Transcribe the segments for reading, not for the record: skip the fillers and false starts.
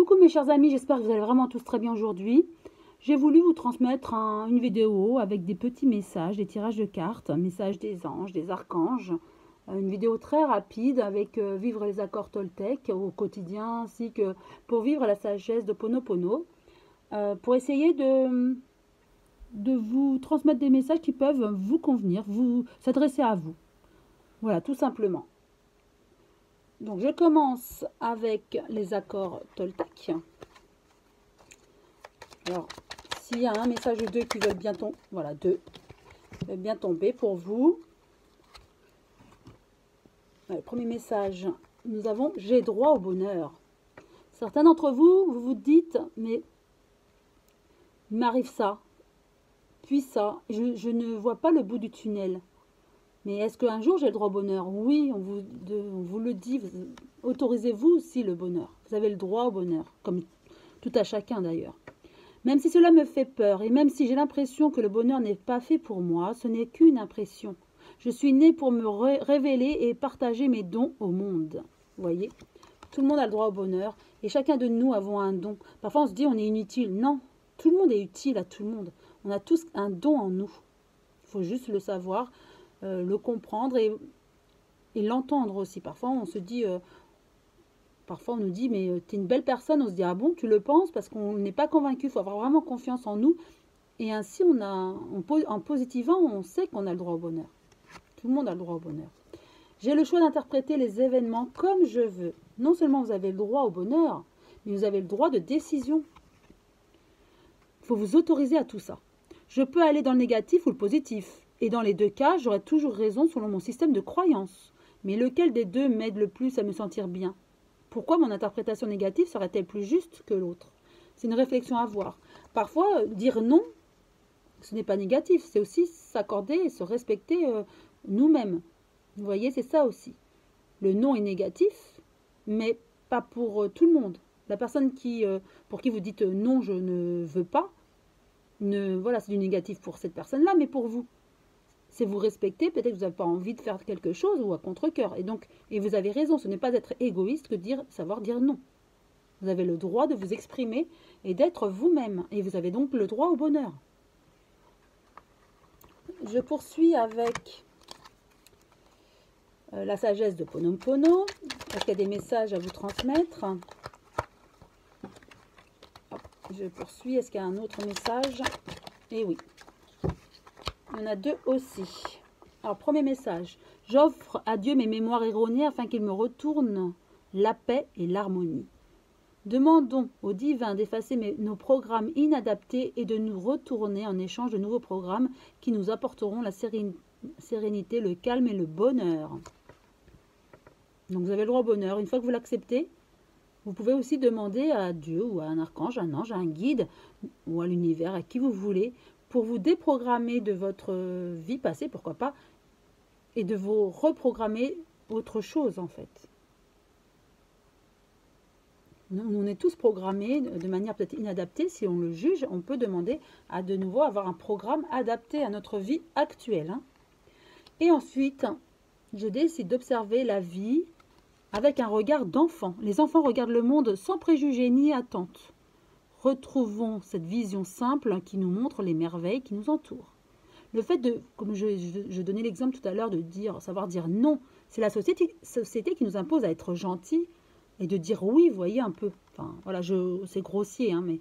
Coucou mes chers amis, j'espère que vous allez vraiment tous très bien aujourd'hui. J'ai voulu vous transmettre une vidéo avec des petits messages, des tirages de cartes, messages des anges, des archanges. Une vidéo très rapide avec vivre les accords Toltec au quotidien ainsi que pour vivre la sagesse de Ponopono. Pour essayer de vous transmettre des messages qui peuvent vous convenir, vous s'adresser à vous. Voilà, tout simplement. Donc je commence avec les accords Toltec. Alors, s'il y a un message ou deux qui veulent bien tomber, voilà, deux veulent bien tomber pour vous. Le premier message, nous avons « J'ai droit au bonheur ». Certains d'entre vous, vous vous dites « Mais il m'arrive ça, puis ça, je ne vois pas le bout du tunnel. » Mais est-ce qu'un jour j'ai le droit au bonheur? Oui, on vous le dit, autorisez-vous aussi le bonheur. Vous avez le droit au bonheur, comme tout à chacun d'ailleurs. Même si cela me fait peur et même si j'ai l'impression que le bonheur n'est pas fait pour moi, ce n'est qu'une impression. Je suis née pour me révéler et partager mes dons au monde. Vous voyez, tout le monde a le droit au bonheur et chacun de nous avons un don. Parfois on se dit on est inutile. Non, tout le monde est utile à tout le monde. On a tous un don en nous. Il faut juste le savoir, le comprendre et l'entendre aussi. Parfois on se dit... Parfois, on nous dit, mais tu es une belle personne. On se dit, ah bon, tu le penses? Parce qu'on n'est pas convaincu. Il faut avoir vraiment confiance en nous. Et ainsi, en positivant, on sait qu'on a le droit au bonheur. Tout le monde a le droit au bonheur. J'ai le choix d'interpréter les événements comme je veux. Non seulement vous avez le droit au bonheur, mais vous avez le droit de décision. Il faut vous autoriser à tout ça. Je peux aller dans le négatif ou le positif. Et dans les deux cas, j'aurai toujours raison selon mon système de croyance. Mais lequel des deux m'aide le plus à me sentir bien? Pourquoi mon interprétation négative serait-elle plus juste que l'autre? C'est une réflexion à avoir. Parfois, dire non, ce n'est pas négatif. C'est aussi s'accorder et se respecter nous-mêmes. Vous voyez, c'est ça aussi. Le non est négatif, mais pas pour tout le monde. La personne pour qui vous dites non, je ne veux pas, voilà, c'est du négatif pour cette personne-là, mais pour vous. C'est vous respecter, peut-être que vous n'avez pas envie de faire quelque chose ou à contre-cœur. Et vous avez raison, ce n'est pas être égoïste que savoir dire non. Vous avez le droit de vous exprimer et d'être vous-même. Et vous avez donc le droit au bonheur. Je poursuis avec la sagesse de Ponopono. Est-ce qu'il y a des messages à vous transmettre? Je poursuis. Est-ce qu'il y a un autre message? Eh oui. Il y en a deux aussi. Alors, premier message. J'offre à Dieu mes mémoires erronées afin qu'il me retourne la paix et l'harmonie. Demandons au divin d'effacer nos programmes inadaptés et de nous retourner en échange de nouveaux programmes qui nous apporteront la sérénité, le calme et le bonheur. Donc, vous avez le droit au bonheur. Une fois que vous l'acceptez, vous pouvez aussi demander à Dieu ou à un archange, un ange, un guide ou à l'univers, à qui vous voulez, pour vous déprogrammer de votre vie passée, pourquoi pas, et de vous reprogrammer autre chose en fait. On est tous programmés de manière peut-être inadaptée. Si on le juge, on peut demander à de nouveau avoir un programme adapté à notre vie actuelle. Et ensuite, je décide d'observer la vie avec un regard d'enfant. Les enfants regardent le monde sans préjugés ni attentes. Retrouvons cette vision simple qui nous montre les merveilles qui nous entourent. Le fait de, comme je donnais l'exemple tout à l'heure, de savoir dire non, c'est la société qui nous impose à être gentil et de dire oui, vous voyez un peu. Enfin, voilà, c'est grossier, hein, mais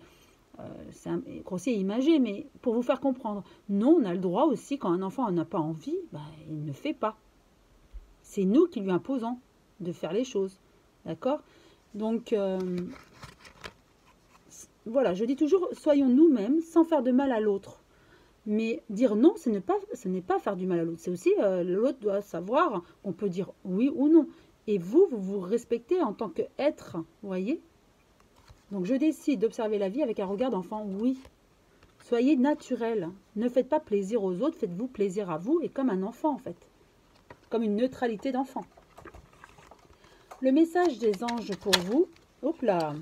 c'est grossier et imagé, mais pour vous faire comprendre. Non, on a le droit aussi, quand un enfant n'a pas envie, il ne fait pas. C'est nous qui lui imposons de faire les choses. D'accord? Donc, voilà, je dis toujours, soyons nous-mêmes sans faire de mal à l'autre. Mais dire non, ce n'est pas faire du mal à l'autre. C'est aussi, l'autre doit savoir qu'on peut dire oui ou non. Et vous vous respectez en tant qu'être, vous voyez? Donc je décide d'observer la vie avec un regard d'enfant, oui. Soyez naturel. Ne faites pas plaisir aux autres, faites-vous plaisir à vous et comme un enfant en fait. Comme une neutralité d'enfant. Le message des anges pour vous. Hop là.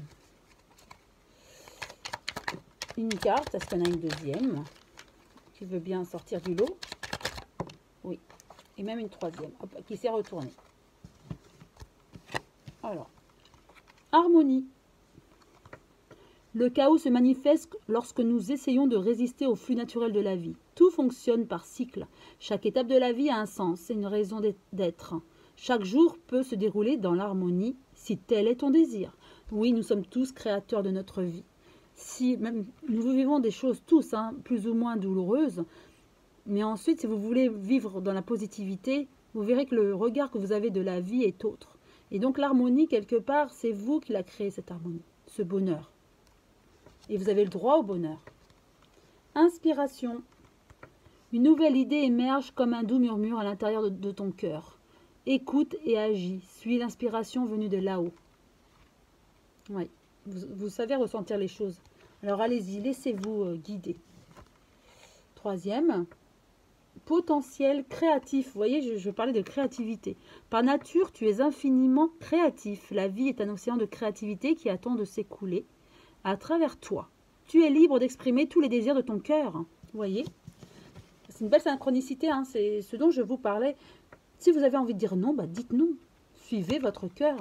Une carte, est-ce qu'il y en a une deuxième qui veut bien sortir du lot? Oui. Et même une troisième, hop, qui s'est retournée. Alors, harmonie. Le chaos se manifeste lorsque nous essayons de résister au flux naturel de la vie. Tout fonctionne par cycle. Chaque étape de la vie a un sens et une raison d'être. Chaque jour peut se dérouler dans l'harmonie si tel est ton désir. Oui, nous sommes tous créateurs de notre vie. Si même nous vivons des choses tous, plus ou moins douloureuses, mais ensuite, si vous voulez vivre dans la positivité, vous verrez que le regard que vous avez de la vie est autre. Et donc l'harmonie, quelque part, c'est vous qui l'a créé, cette harmonie, ce bonheur. Et vous avez le droit au bonheur. Inspiration. Une nouvelle idée émerge comme un doux murmure à l'intérieur de ton cœur. Écoute et agis. Suis l'inspiration venue de là-haut. Oui, vous savez ressentir les choses. Alors allez-y, laissez-vous guider. Troisième, potentiel créatif. Vous voyez, je parlais de créativité. Par nature, tu es infiniment créatif. La vie est un océan de créativité qui attend de s'écouler à travers toi. Tu es libre d'exprimer tous les désirs de ton cœur. Vous voyez, c'est une belle synchronicité, c'est ce dont je vous parlais. Si vous avez envie de dire non, dites non. Suivez votre cœur.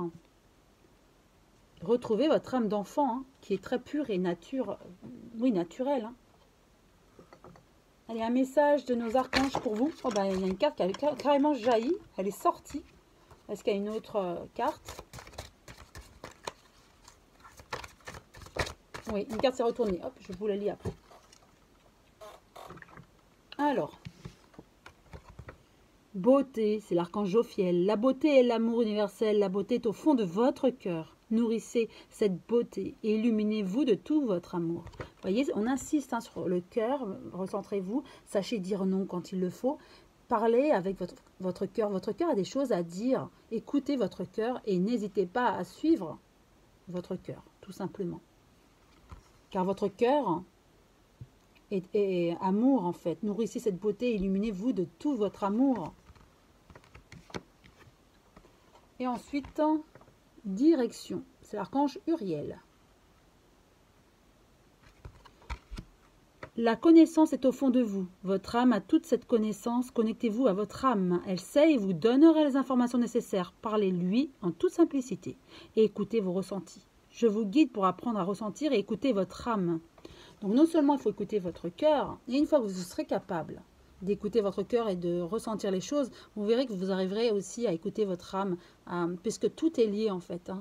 Retrouvez votre âme d'enfant, qui est très pure et naturelle. Allez, un message de nos archanges pour vous. Oh, il y a une carte qui a carrément jailli. Elle est sortie. Est-ce qu'il y a une autre carte? Oui, une carte s'est retournée. Hop, je vous la lis après. Alors, beauté, c'est l'archange Jophiel. La beauté est l'amour universel. La beauté est au fond de votre cœur. Nourrissez cette beauté et illuminez-vous de tout votre amour. Vous voyez, on insiste sur le cœur. Recentrez-vous. Sachez dire non quand il le faut. Parlez avec votre cœur. Votre cœur a des choses à dire. Écoutez votre cœur et n'hésitez pas à suivre votre cœur, tout simplement. Car votre cœur est amour, en fait. Nourrissez cette beauté, illuminez-vous de tout votre amour. Et ensuite, direction. C'est l'archange Uriel. La connaissance est au fond de vous. Votre âme a toute cette connaissance. Connectez-vous à votre âme. Elle sait et vous donnera les informations nécessaires. Parlez-lui en toute simplicité et écoutez vos ressentis. Je vous guide pour apprendre à ressentir et écouter votre âme. Donc non seulement il faut écouter votre cœur, et une fois que vous serez capable d'écouter votre cœur et de ressentir les choses, vous verrez que vous arriverez aussi à écouter votre âme, puisque tout est lié en fait.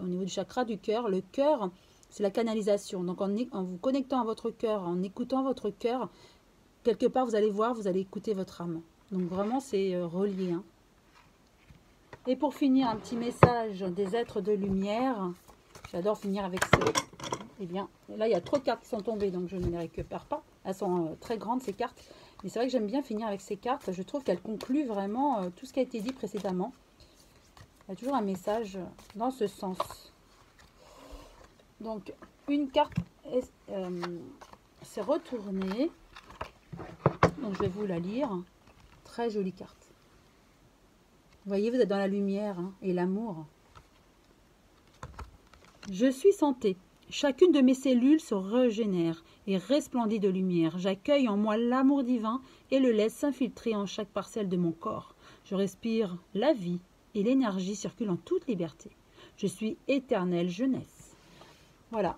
Au niveau du chakra du cœur, le cœur, c'est la canalisation. Donc en vous connectant à votre cœur, en écoutant votre cœur, quelque part vous allez voir, vous allez écouter votre âme. Donc vraiment c'est relié. Et pour finir, un petit message des êtres de lumière. J'adore finir avec ces... Eh bien, là, il y a trop de cartes qui sont tombées, donc je ne les récupère pas. Elles sont très grandes, ces cartes. Mais c'est vrai que j'aime bien finir avec ces cartes. Je trouve qu'elles concluent vraiment tout ce qui a été dit précédemment. Il y a toujours un message dans ce sens. Donc, une carte s'est retournée. Donc, je vais vous la lire. Très jolie carte. Vous voyez, vous êtes dans la lumière et l'amour. Je suis santé. Chacune de mes cellules se régénère et resplendit de lumière. J'accueille en moi l'amour divin et le laisse s'infiltrer en chaque parcelle de mon corps. Je respire la vie et l'énergie circule en toute liberté. Je suis éternelle jeunesse. Voilà.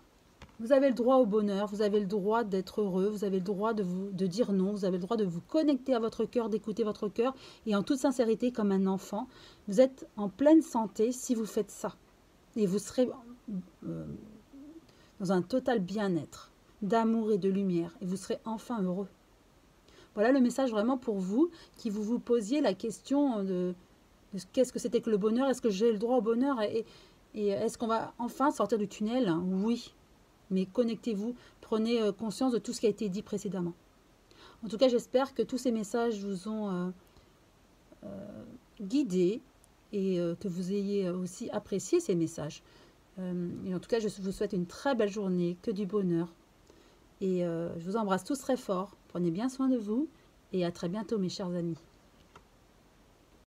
Vous avez le droit au bonheur, vous avez le droit d'être heureux, vous avez le droit de dire non, vous avez le droit de vous connecter à votre cœur, d'écouter votre cœur et en toute sincérité comme un enfant. Vous êtes en pleine santé si vous faites ça. Et vous serez dans un total bien-être, d'amour et de lumière. Et vous serez enfin heureux. Voilà le message vraiment pour vous, qui vous posiez la question de qu'est-ce que c'était que le bonheur? Est-ce que j'ai le droit au bonheur? Et est-ce qu'on va enfin sortir du tunnel? Oui. Mais connectez-vous, prenez conscience de tout ce qui a été dit précédemment. En tout cas, j'espère que tous ces messages vous ont guidé et que vous ayez aussi apprécié ces messages. Et en tout cas, je vous souhaite une très belle journée, que du bonheur. Et je vous embrasse tous très fort. Prenez bien soin de vous et à très bientôt mes chers amis.